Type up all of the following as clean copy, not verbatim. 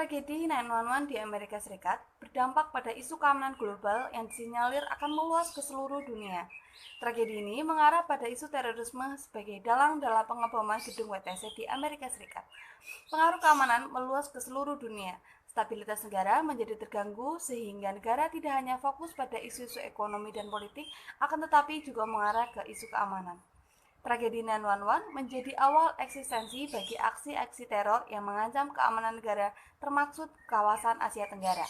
Tragedi 9/11 di Amerika Serikat berdampak pada isu keamanan global yang disinyalir akan meluas ke seluruh dunia. Tragedi ini mengarah pada isu terorisme sebagai dalang dalam pengeboman gedung WTC di Amerika Serikat. Pengaruh keamanan meluas ke seluruh dunia. Stabilitas negara menjadi terganggu sehingga negara tidak hanya fokus pada isu-isu ekonomi dan politik, akan tetapi juga mengarah ke isu keamanan. Tragedi 911 menjadi awal eksistensi bagi aksi-aksi teror yang mengancam keamanan negara, termasuk kawasan Asia Tenggara.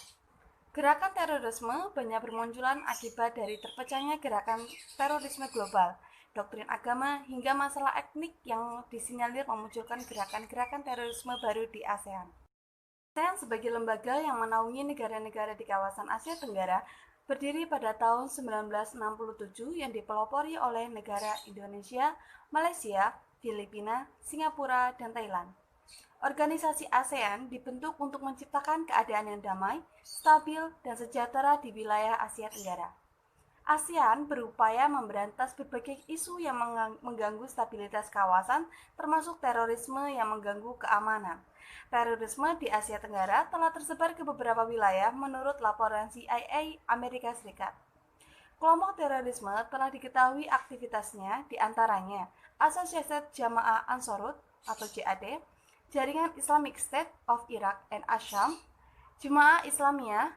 Gerakan terorisme banyak bermunculan akibat dari terpecahnya gerakan terorisme global, doktrin agama, hingga masalah etnik yang disinyalir memunculkan gerakan-gerakan terorisme baru di ASEAN. ASEAN sebagai lembaga yang menaungi negara-negara di kawasan Asia Tenggara berdiri pada tahun 1967 yang dipelopori oleh negara Indonesia, Malaysia, Filipina, Singapura, dan Thailand. Organisasi ASEAN dibentuk untuk menciptakan keadaan yang damai, stabil, dan sejahtera di wilayah Asia Tenggara. ASEAN berupaya memberantas berbagai isu yang mengganggu stabilitas kawasan, termasuk terorisme yang mengganggu keamanan. Terorisme di Asia Tenggara telah tersebar ke beberapa wilayah menurut laporan CIA Amerika Serikat. Kelompok terorisme telah diketahui aktivitasnya diantaranya Associated Jamaah Ansarut atau JAD, Jaringan Islamic State of Iraq and Asham, Jemaah Islamiyah,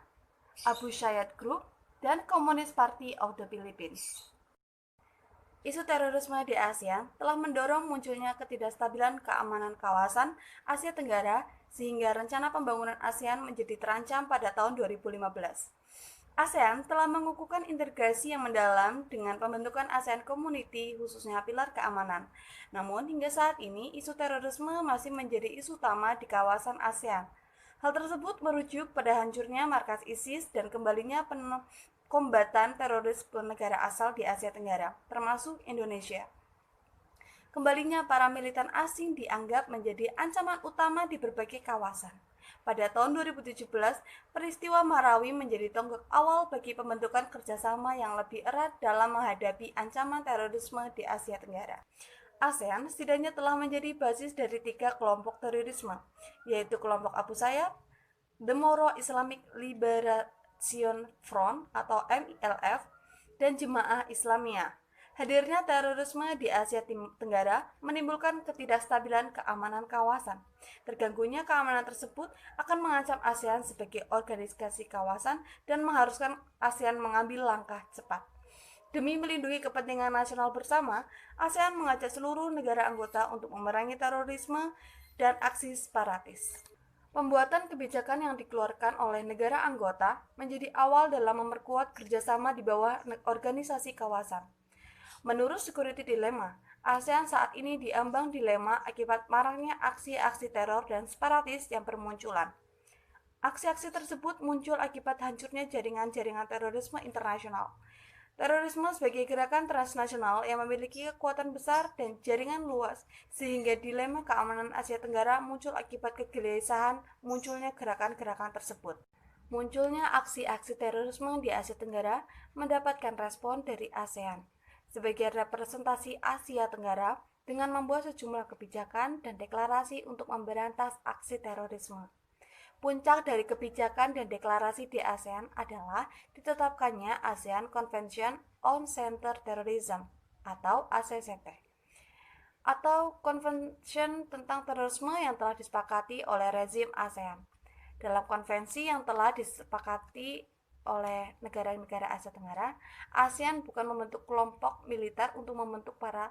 Abu Sayyaf Group, dan Communist Party of the Philippines. Isu terorisme di ASEAN telah mendorong munculnya ketidakstabilan keamanan kawasan Asia Tenggara sehingga rencana pembangunan ASEAN menjadi terancam pada tahun 2015. ASEAN telah mengukuhkan integrasi yang mendalam dengan pembentukan ASEAN Community khususnya pilar keamanan. Namun hingga saat ini isu terorisme masih menjadi isu utama di kawasan ASEAN. Hal tersebut merujuk pada hancurnya markas ISIS dan kembalinya kombatan teroris ke negara asal di Asia Tenggara, termasuk Indonesia. Kembalinya para militan asing dianggap menjadi ancaman utama di berbagai kawasan. Pada tahun 2017, peristiwa Marawi menjadi tonggak awal bagi pembentukan kerjasama yang lebih erat dalam menghadapi ancaman terorisme di Asia Tenggara. ASEAN setidaknya telah menjadi basis dari 3 kelompok terorisme, yaitu kelompok Abu Sayyaf, The Moro Islamic Liberation Front atau MILF, dan Jemaah Islamiyah. Hadirnya terorisme di Asia Tenggara menimbulkan ketidakstabilan keamanan kawasan. Terganggunya keamanan tersebut akan mengancam ASEAN sebagai organisasi kawasan dan mengharuskan ASEAN mengambil langkah cepat. Demi melindungi kepentingan nasional bersama, ASEAN mengajak seluruh negara anggota untuk memerangi terorisme dan aksi separatis. Pembuatan kebijakan yang dikeluarkan oleh negara anggota menjadi awal dalam memperkuat kerjasama di bawah organisasi kawasan. Menurut Security Dilemma, ASEAN saat ini diambang dilema akibat maraknya aksi-aksi teror dan separatis yang bermunculan. Aksi-aksi tersebut muncul akibat hancurnya jaringan-jaringan terorisme internasional. Terorisme sebagai gerakan transnasional yang memiliki kekuatan besar dan jaringan luas, sehingga dilema keamanan Asia Tenggara muncul akibat kegelisahan munculnya gerakan-gerakan tersebut. Munculnya aksi-aksi terorisme di Asia Tenggara mendapatkan respon dari ASEAN sebagai representasi Asia Tenggara dengan membuat sejumlah kebijakan dan deklarasi untuk memberantas aksi terorisme. Puncak dari kebijakan dan deklarasi di ASEAN adalah ditetapkannya ASEAN Convention on Counter-Terrorism atau ACCT, atau Convention tentang Terorisme yang telah disepakati oleh rezim ASEAN. Dalam konvensi yang telah disepakati oleh negara-negara Asia Tenggara, ASEAN bukan membentuk kelompok militer untuk membentuk para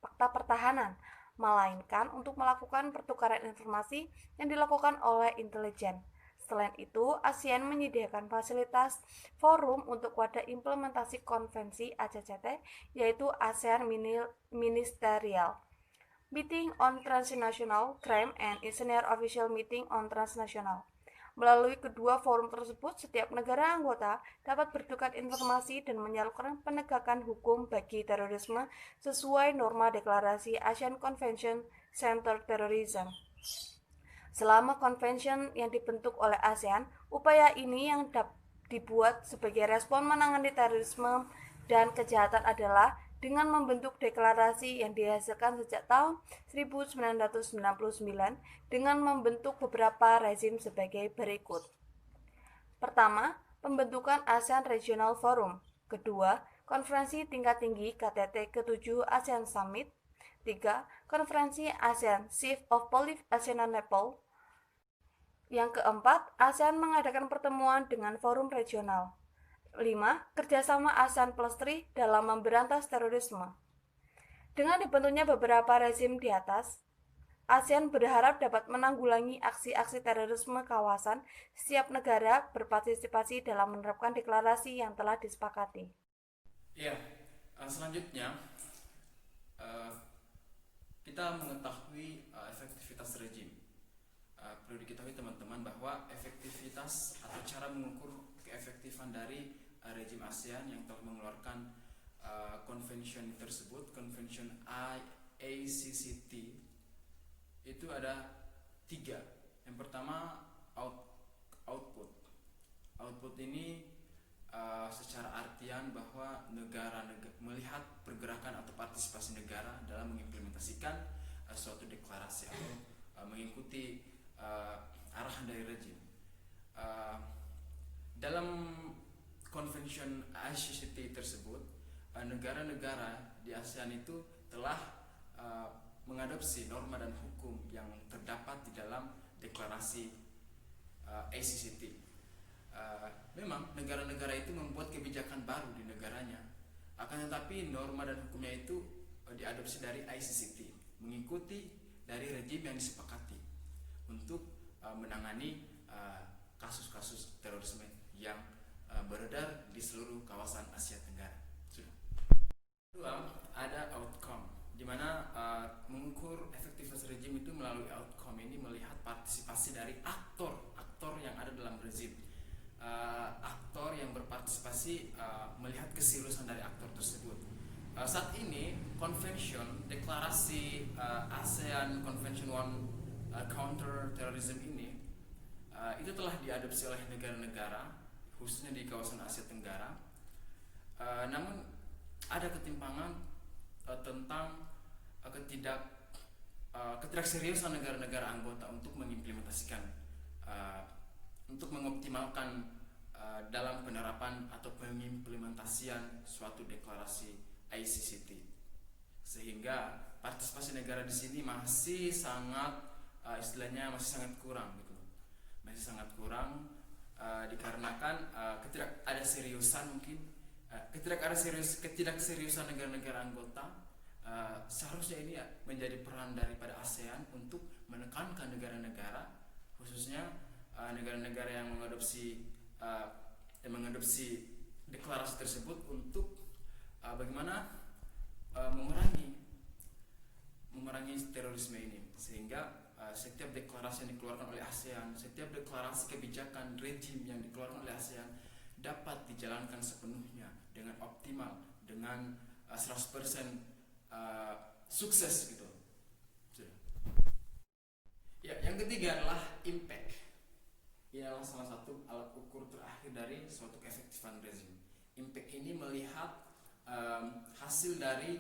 fakta pertahanan, melainkan untuk melakukan pertukaran informasi yang dilakukan oleh intelijen. Selain itu, ASEAN menyediakan fasilitas forum untuk wadah implementasi konvensi ACCT, yaitu ASEAN Ministerial Meeting on Transnational Crime and Senior Official Meeting on Transnational. Melalui kedua forum tersebut, setiap negara anggota dapat bertukar informasi dan menyalurkan penegakan hukum bagi terorisme sesuai norma deklarasi ASEAN Convention Counter Terrorism. Selama convention yang dibentuk oleh ASEAN, upaya ini yang dibuat sebagai respon menangani terorisme dan kejahatan adalah dengan membentuk deklarasi yang dihasilkan sejak tahun 1999 dengan membentuk beberapa rezim sebagai berikut. Pertama, pembentukan ASEAN Regional Forum. Kedua, konferensi tingkat tinggi KTT ke-7 ASEAN Summit. 3. Konferensi ASEAN Chief of Police ASEAN Nepal. Yang keempat, ASEAN mengadakan pertemuan dengan forum regional. 5. Kerjasama ASEAN Plus 3 dalam memberantas terorisme. Dengan dibentuknya beberapa rezim di atas, ASEAN berharap dapat menanggulangi aksi-aksi terorisme kawasan. Setiap negara berpartisipasi dalam menerapkan deklarasi yang telah disepakati. Ya, selanjutnya kita mengetahui efektivitas rejim. Perlu diketahui teman-teman bahwa efektivitas atau cara mengukur keefektifan dari rejim ASEAN yang telah mengeluarkan convention tersebut, convention ACCT, itu ada 3. Yang pertama output. Output ini secara artian bahwa negara melihat pergerakan atau partisipasi negara dalam mengimplementasikan suatu deklarasi atau mengikuti arahan dari rejim. Dalam convention ACCT tersebut, negara-negara di ASEAN itu telah mengadopsi norma dan hukum yang terdapat di dalam deklarasi ACCT. Memang negara-negara itu membuat kebijakan baru di negaranya, akan tetapi norma dan hukumnya itu diadopsi dari ACCT, mengikuti dari rejim yang disepakati untuk menangani kasus-kasus terorisme yang beredar di seluruh kawasan Asia Tenggara. Sudah. Kedua, ada outcome, di mana mengukur efektivitas rejim itu melalui outcome ini melihat partisipasi dari aktor yang ada dalam rejim. Aktor yang berpartisipasi melihat keseriusan dari aktor tersebut. Saat ini convention deklarasi ASEAN Convention on Counter Terrorism ini itu telah diadopsi oleh negara-negara khususnya di kawasan Asia Tenggara. Namun ada ketimpangan tentang ketidakseriusan negara-negara anggota untuk mengimplementasikan untuk mengoptimalkan dalam penerapan atau pengimplementasian suatu deklarasi ACCT, sehingga partisipasi negara di sini masih sangat masih sangat kurang gitu, masih sangat kurang dikarenakan ketidakseriusan negara-negara anggota. Seharusnya ini menjadi peran daripada ASEAN untuk menekankan negara-negara, khususnya negara-negara yang mengadopsi deklarasi tersebut untuk bagaimana memerangi terorisme ini, sehingga setiap deklarasi yang dikeluarkan oleh ASEAN, setiap deklarasi kebijakan rejim yang dikeluarkan oleh ASEAN dapat dijalankan sepenuhnya dengan optimal, dengan 100% sukses gitu. Ya, yang ketiga adalah impact. Ialah salah satu alat ukur terakhir dari suatu keefektifan rezim. Impact ini melihat hasil dari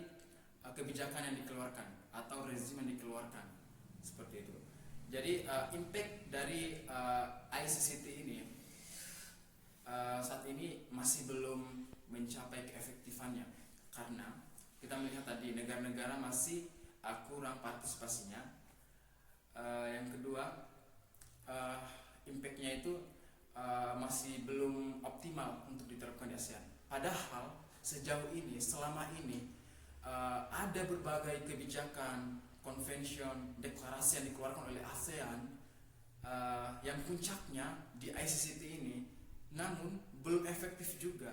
kebijakan yang dikeluarkan atau rezim yang dikeluarkan, seperti itu. Jadi impact dari ICCT ini saat ini masih belum mencapai keefektifannya, karena kita melihat tadi negara-negara masih kurang partisipasinya. Yang kedua, impactnya itu masih belum optimal untuk diterapkan di ASEAN. Padahal sejauh ini, selama ini ada berbagai kebijakan, convention, deklarasi yang dikeluarkan oleh ASEAN yang puncaknya di ICCT ini, namun belum efektif juga.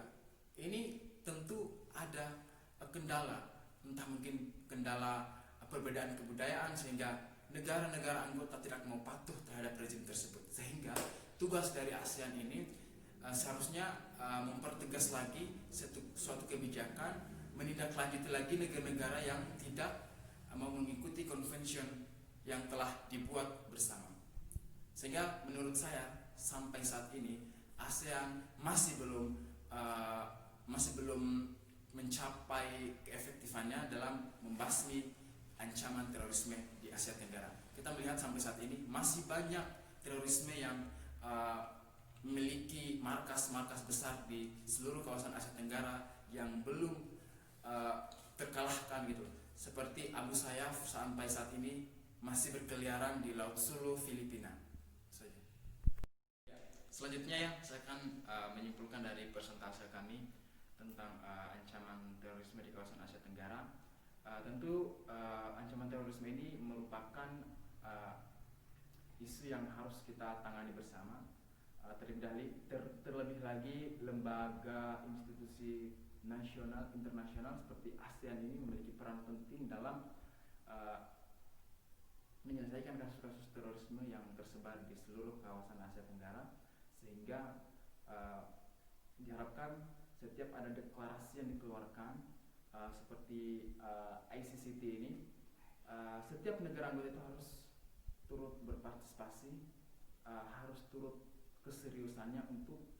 Ini tentu ada kendala, entah mungkin kendala perbedaan kebudayaan sehingga negara-negara anggota tidak mau patuh terhadap rezim tersebut, sehingga tugas dari ASEAN ini seharusnya mempertegas lagi suatu kebijakan, menindaklanjuti lagi negara-negara yang tidak mau mengikuti convention yang telah dibuat bersama. Sehingga menurut saya sampai saat ini ASEAN masih belum mencapai keefektifannya dalam membasmi ancaman terorisme di Asia Tenggara. Kita melihat sampai saat ini masih banyak terorisme yang memiliki markas-markas besar di seluruh kawasan Asia Tenggara yang belum terkalahkan gitu. Seperti Abu Sayyaf sampai saat ini masih berkeliaran di Laut Sulu, Filipina. Saja. Selanjutnya ya, saya akan menyimpulkan dari persentase kami tentang ancaman terorisme di kawasan Asia Tenggara. Tentu ancaman terorisme ini merupakan isu yang harus kita tangani bersama. Terlebih lagi lembaga institusi nasional internasional seperti ASEAN ini memiliki peran penting dalam menyelesaikan kasus-kasus terorisme yang tersebar di seluruh kawasan Asia Tenggara, sehingga diharapkan setiap ada deklarasi yang dikeluarkan seperti ICCT ini, setiap negara anggota itu harus turut berpartisipasi, harus turut keseriusannya untuk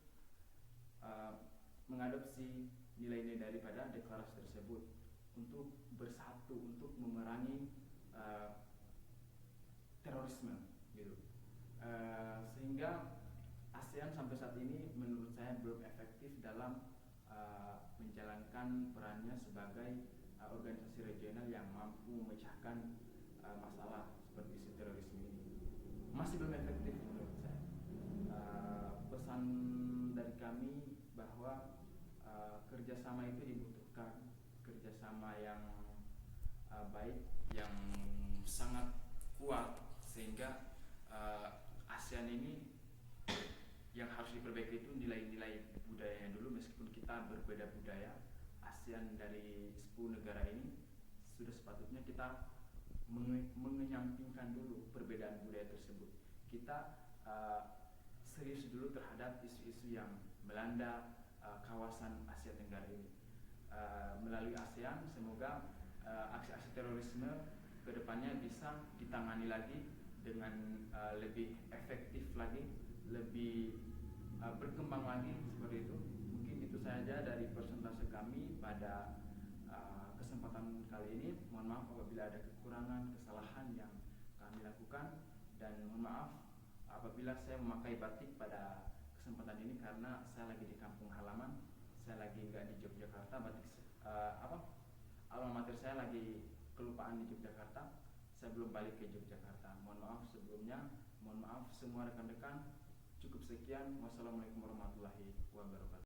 mengadopsi nilai-nilai daripada deklarasi tersebut, untuk bersatu untuk memerangi terorisme gitu. Sehingga ASEAN sampai saat ini menurut saya belum efektif dalam menjalankan perannya sebagai organisasi regional yang mampu memecahkan masalah seperti isu terorisme ini. Masih belum efektif menurut saya. Pesan dari kami bahwa kerjasama itu dibutuhkan, kerjasama yang baik, yang sangat kuat, sehingga ASEAN ini yang harus diperbaiki itu nilai-nilai budayanya dulu. Meskipun kita berbeda budaya, ASEAN dari 10 negara ini sudah sepatutnya kita mengenyampingkan dulu perbedaan budaya tersebut. Kita serius dulu terhadap isu-isu yang melanda kawasan Asia Tenggara ini. Melalui ASEAN, semoga aksi-aksi terorisme kedepannya bisa ditangani lagi dengan lebih efektif lagi, lebih berkembang lagi seperti itu. Mungkin itu saja dari persentase kami pada kesempatan kali ini. Mohon maaf apabila ada kekurangan, kesalahan yang kami lakukan, dan mohon maaf apabila saya memakai batik pada kesempatan ini karena saya lagi di kampung halaman, saya lagi nggak di Yogyakarta. Batik alma mater saya lagi kelupaan di Yogyakarta, saya belum balik ke Yogyakarta. Mohon maaf sebelumnya, mohon maaf semua rekan-rekan. Cukup sekian. Wassalamualaikum warahmatullahi wabarakatuh.